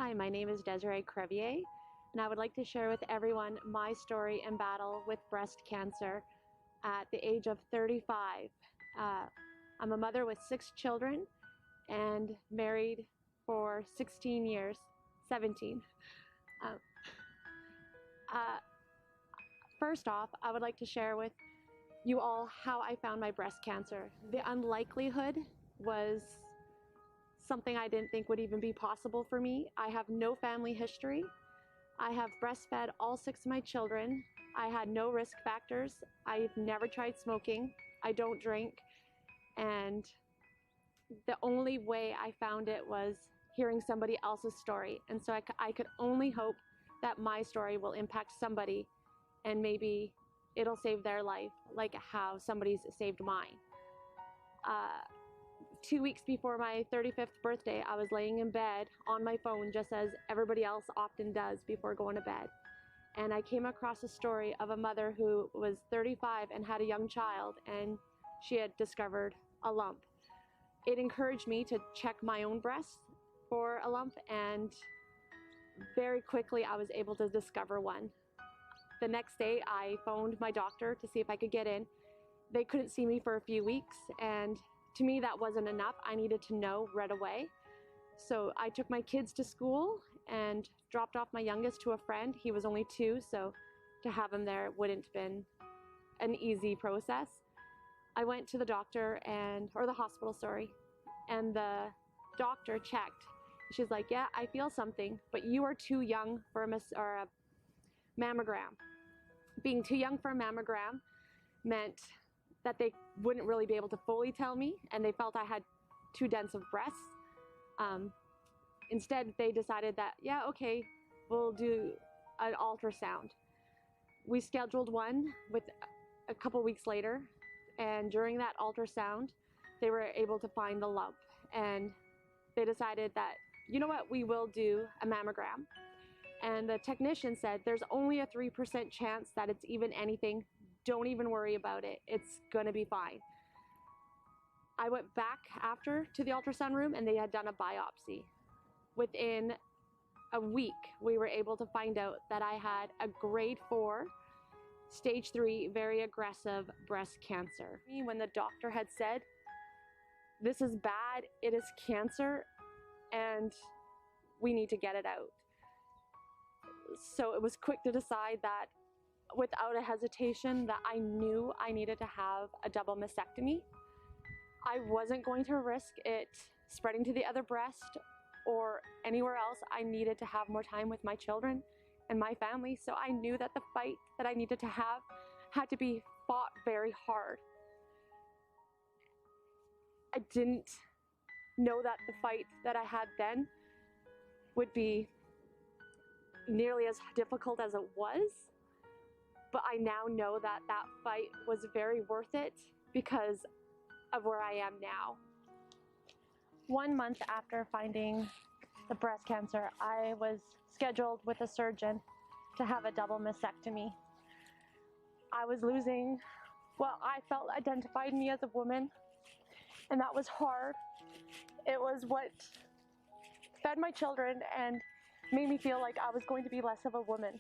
Hi, my name is Dezirē Krevjē, and I would like to share with everyone my story and battle with breast cancer at the age of 35. I'm a mother with 6 children and married for 16 years, 17. First off, I would like to share with you all how I found my breast cancer. The unlikelihood was something I didn't think would even be possible for me. I have no family history. I have breastfed all 6 of my children. I had no risk factors. I've never tried smoking. I don't drink. And the only way I found it was hearing somebody else's story. And so I could only hope that my story will impact somebody and maybe it'll save their life like how somebody's saved mine. 2 weeks before my 35th birthday, I was laying in bed on my phone just as everybody else often does before going to bed. And I came across a story of a mother who was 35 and had a young child, and she had discovered a lump. It encouraged me to check my own breast for a lump, and very quickly I was able to discover one. The next day I phoned my doctor to see if I could get in. They couldn't see me for a few weeks, and to me that wasn't enough. I needed to know right away. So I took my kids to school and dropped off my youngest to a friend. He was only 2, so to have him there wouldn't have been an easy process. I went to the doctor or the hospital, sorry, and the doctor checked. She's like, yeah, I feel something, but you are too young for a mammogram. Being too young for a mammogram meant that they wouldn't really be able to fully tell me, and they felt I had too dense of breasts. Instead, they decided that, yeah, okay, we'll do an ultrasound. We scheduled one with a couple weeks later, and during that ultrasound, they were able to find the lump, and they decided that, you know what, we will do a mammogram. And the technician said, there's only a 3% chance that it's even anything. Don't even worry about it. It's gonna be fine. I went back after to the ultrasound room and they had done a biopsy. Within a week, we were able to find out that I had a grade 4, stage 3, very aggressive breast cancer. When the doctor had said, this is bad, it is cancer, and we need to get it out. So it was quick to decide that without a hesitation that I knew I needed to have a double mastectomy. I wasn't going to risk it spreading to the other breast or anywhere else. I needed to have more time with my children and my family, so I knew that the fight that I needed to have had to be fought very hard. I didn't know that the fight that I had then would be nearly as difficult as it was, but I now know that that fight was very worth it because of where I am now. 1 month after finding the breast cancer, I was scheduled with a surgeon to have a double mastectomy. I was losing what I felt identified me as a woman, and that was hard. It was what fed my children and made me feel like I was going to be less of a woman.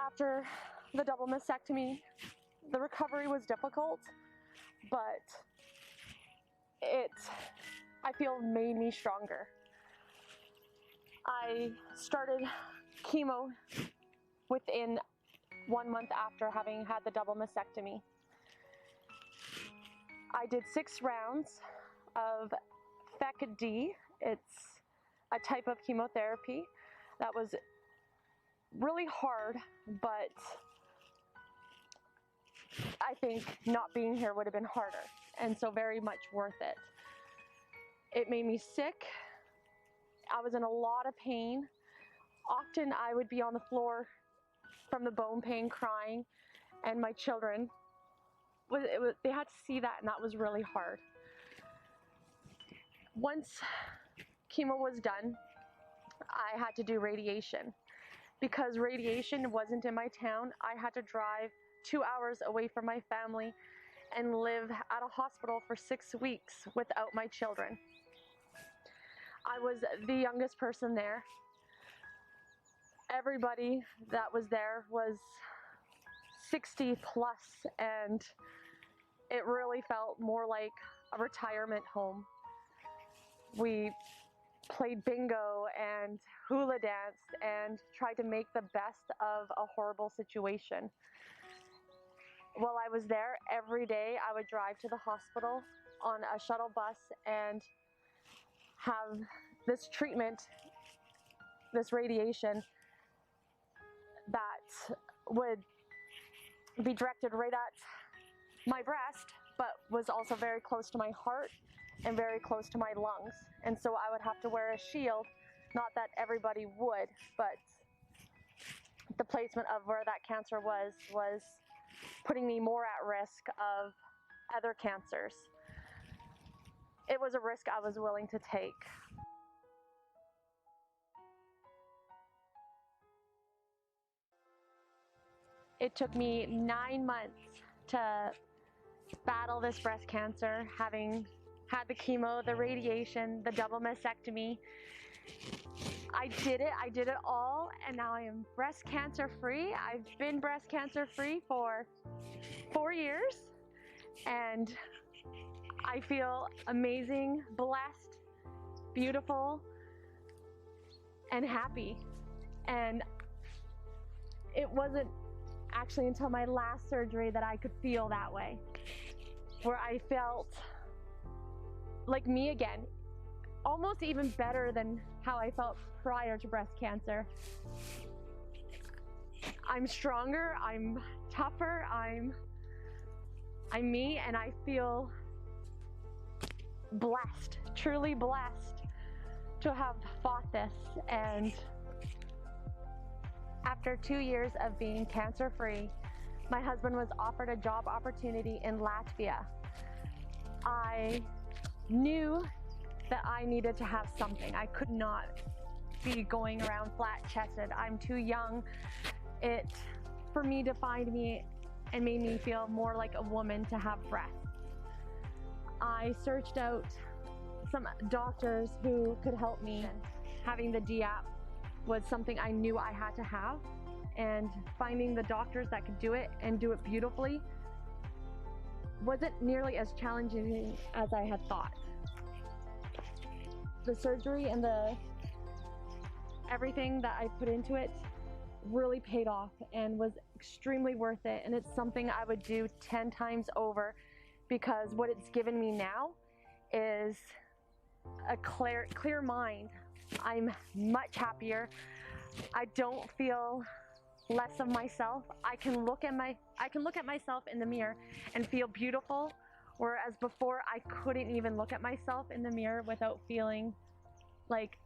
After the double mastectomy, the recovery was difficult, but I feel made me stronger. I started chemo within 1 month after having had the double mastectomy. I did 6 rounds of FEC-D. It's a type of chemotherapy that was really hard, but I think not being here would have been harder, and so very much worth it. It made me sick. I was in a lot of pain. Often I would be on the floor from the bone pain crying, and my children, they had to see that, and that was really hard. Once chemo was done, I had to do radiation. Because radiation wasn't in my town, I had to drive 2 hours away from my family and live at a hospital for 6 weeks without my children. I was the youngest person there. Everybody that was there was 60 plus, and it really felt more like a retirement home. We played bingo and hula danced and tried to make the best of a horrible situation. While I was there, every day I would drive to the hospital on a shuttle bus and have this treatment, this radiation that would be directed right at my breast, but was also very close to my heart and very close to my lungs. And so I would have to wear a shield, not that everybody would, but the placement of where that cancer was putting me more at risk of other cancers. It was a risk I was willing to take. It took me 9 months to battle this breast cancer, having had the chemo, the radiation, the double mastectomy. I did it all, and now I am breast cancer free. I've been breast cancer free for 4 years, and I feel amazing, blessed, beautiful, and happy. And it wasn't actually until my last surgery that I could feel that way, where I felt like me again, almost even better than how I felt prior to breast cancer. I'm stronger, I'm tougher, I'm me, and I feel blessed, truly blessed to have fought this. And after 2 years of being cancer-free, my husband was offered a job opportunity in Latvia. I knew that I needed to have something. I could not be going around flat-chested. I'm too young. It, for me, defined me and made me feel more like a woman to have breasts. I searched out some doctors who could help me. Having the DAP was something I knew I had to have, and finding the doctors that could do it and do it beautifully wasn't nearly as challenging as I had thought. The surgery and everything that I put into it really paid off and was extremely worth it, and it's something I would do 10 times over, because what it's given me now is a clear mind. I'm much happier. I don't feel less of myself. I can look at myself in the mirror and feel beautiful, whereas before I couldn't even look at myself in the mirror without feeling like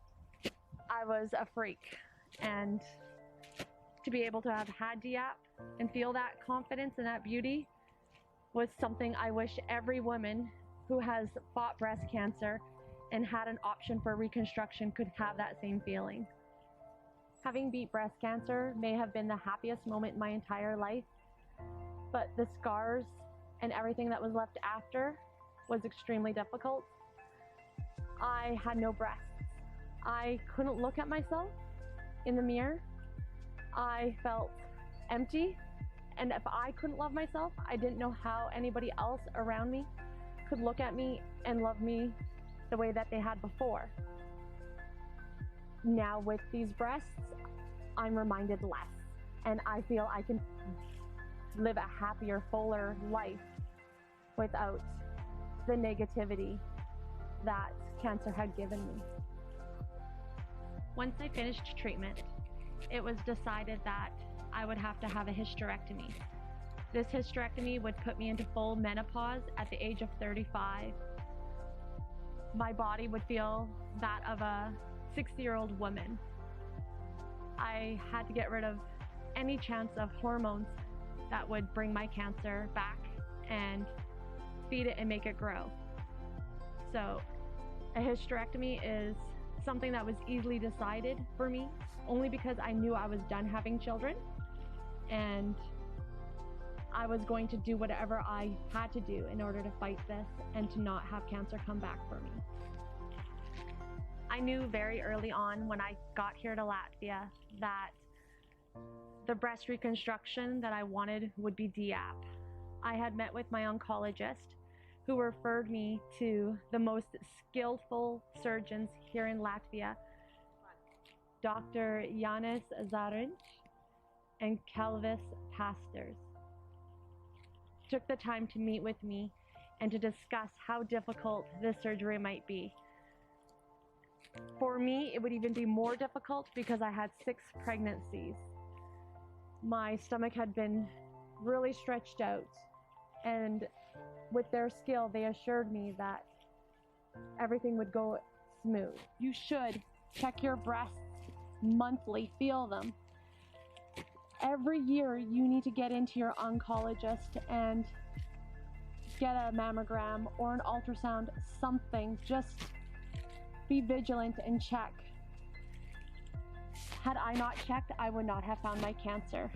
I was a freak. And to be able to have had DAP and feel that confidence and that beauty was something I wish every woman who has fought breast cancer and had an option for reconstruction could have that same feeling. Having beat breast cancer may have been the happiest moment in my entire life, but the scars and everything that was left after was extremely difficult. I had no breasts. I couldn't look at myself in the mirror. I felt empty, and if I couldn't love myself, I didn't know how anybody else around me could look at me and love me the way that they had before. Now with these breasts, I'm reminded less, and I feel I can live a happier, fuller life without the negativity that cancer had given me. Once I finished treatment, it was decided that I would have to have a hysterectomy. This hysterectomy would put me into full menopause at the age of 35. My body would feel that of a 60-year-old woman. I had to get rid of any chance of hormones that would bring my cancer back and feed it and make it grow. So a hysterectomy is something that was easily decided for me, only because I knew I was done having children and I was going to do whatever I had to do in order to fight this and to not have cancer come back for me. I knew very early on when I got here to Latvia that the breast reconstruction that I wanted would be DAP. I had met with my oncologist who referred me to the most skillful surgeons here in Latvia, Dr. Jānis Zariņš and Kalvis Pastors. Took the time to meet with me and to discuss how difficult this surgery might be. For me, it would even be more difficult because I had 6 pregnancies. My stomach had been really stretched out, and with their skill, they assured me that everything would go smooth. You should check your breasts monthly, feel them. Every year, you need to get into your oncologist and get a mammogram or an ultrasound, something. Just be vigilant and check. Had I not checked, I would not have found my cancer.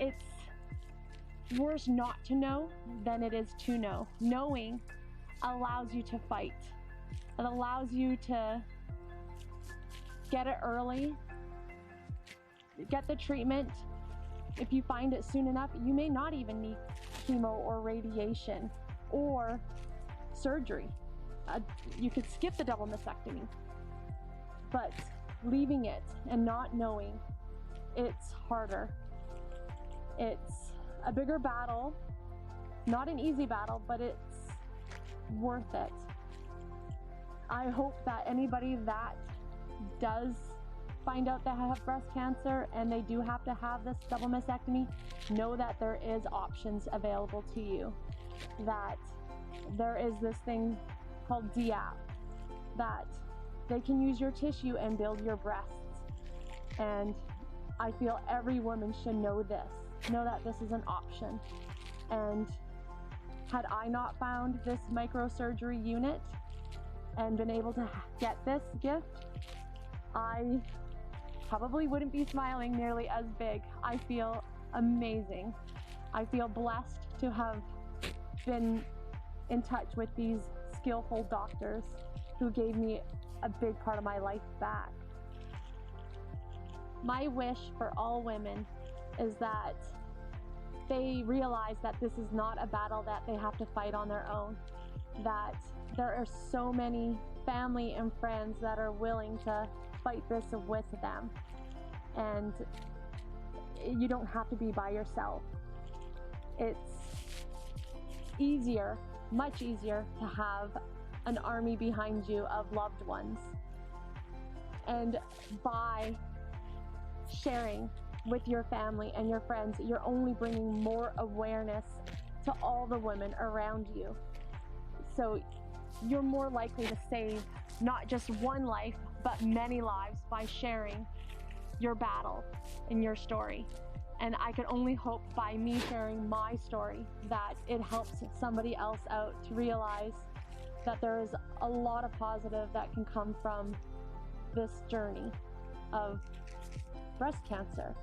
It's worse not to know than it is to know. Knowing allows you to fight. It allows you to get it early, get the treatment. If you find it soon enough, you may not even need chemo or radiation or surgery. You could skip the double mastectomy, but leaving it and not knowing, it's harder. It's a bigger battle, not an easy battle, but it's worth it. I hope that anybody that does find out they have breast cancer and they do have to have this double mastectomy, know that there is options available to you, that there is this thing called DAP, that they can use your tissue and build your breasts. And I feel every woman should know this, know that this is an option. And had I not found this microsurgery unit and been able to get this gift, I probably wouldn't be smiling nearly as big. I feel amazing. I feel blessed to have been in touch with these skillful doctors who gave me a big part of my life back. My wish for all women is that they realize that this is not a battle that they have to fight on their own, that there are so many family and friends that are willing to fight this with them, and you don't have to be by yourself. It's easier, much easier to have an army behind you of loved ones. And by sharing with your family and your friends, you're only bringing more awareness to all the women around you. So you're more likely to save not just one life, but many lives by sharing your battle and your story. And I can only hope by me sharing my story that it helps somebody else out to realize that there is a lot of positive that can come from this journey of breast cancer.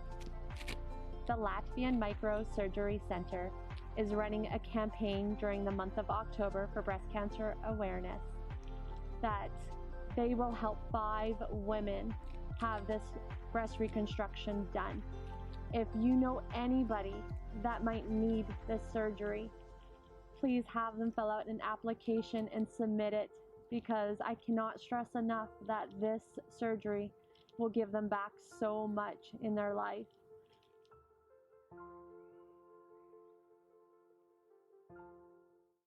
The Latvian Microsurgery Center is running a campaign during the month of October for breast cancer awareness that they will help 5 women have this breast reconstruction done. If you know anybody that might need this surgery, please have them fill out an application and submit it, because I cannot stress enough that this surgery will give them back so much in their life.